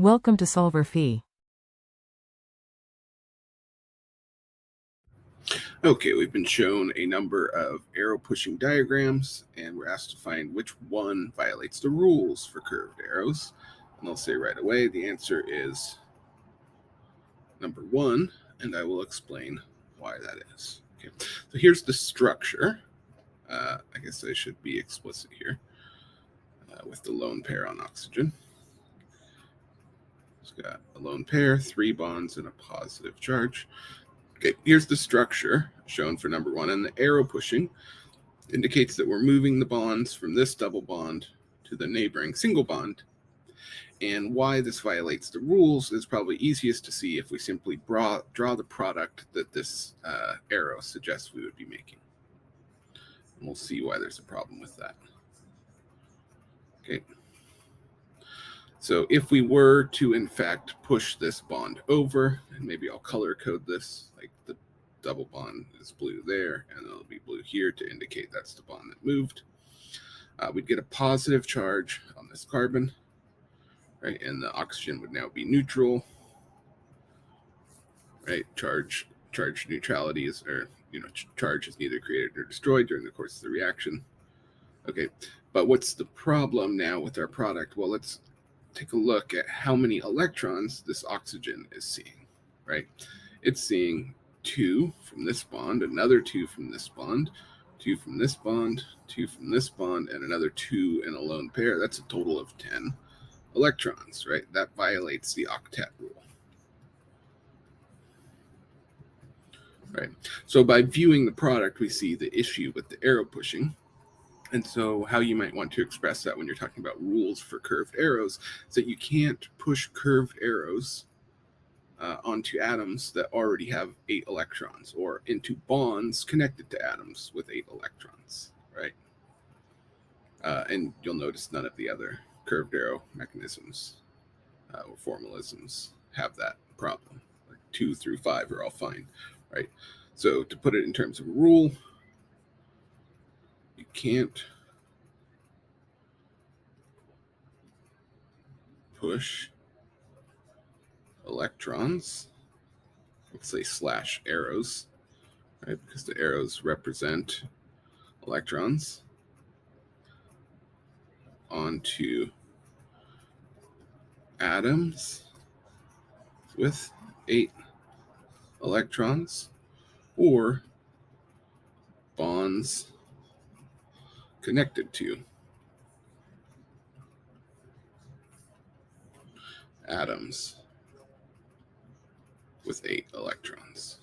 Welcome to solverfy. Okay, we've been shown a number of arrow pushing diagrams, and we're asked to find which one violates the rules for curved arrows. And I'll say right away the answer is number 1, and I will explain why that is. Okay, so here's the structure. I guess I should be explicit here with the lone pair on oxygen. It's got a lone pair, 3 bonds, and a positive charge. Okay, here's the structure shown for number 1, and the arrow pushing indicates that we're moving the bonds from this double bond to the neighboring single bond. And why this violates the rules is probably easiest to see if we simply draw the product that this arrow suggests we would be making. And we'll see why there's a problem with that. Okay. So if we were to, in fact, push this bond over, and maybe I'll color code this, like the double bond is blue there, and it'll be blue here to indicate that's the bond that moved. We'd get a positive charge on this carbon, right? And the oxygen would now be neutral, right? Charge neutrality is, or charge is neither created nor destroyed during the course of the reaction. Okay, but what's the problem now with our product? Well, let's take a look at how many electrons this oxygen is seeing, right? It's seeing 2 from this bond, another 2 from this bond, 2 from this bond, 2 from this bond, and another 2 in a lone pair. That's a total of 10 electrons, right? That violates the octet rule, right? So by viewing the product, we see the issue with the arrow pushing. And so how you might want to express that when you're talking about rules for curved arrows is that you can't push curved arrows onto atoms that already have 8 electrons, or into bonds connected to atoms with 8 electrons, right? And you'll notice none of the other curved arrow mechanisms or formalisms have that problem. Like 2 through 5 are all fine, right? So to put it in terms of a rule, you can't push electrons, let's say slash arrows, right? Because the arrows represent electrons onto atoms with 8 electrons, or bonds connected to atoms with 8 electrons.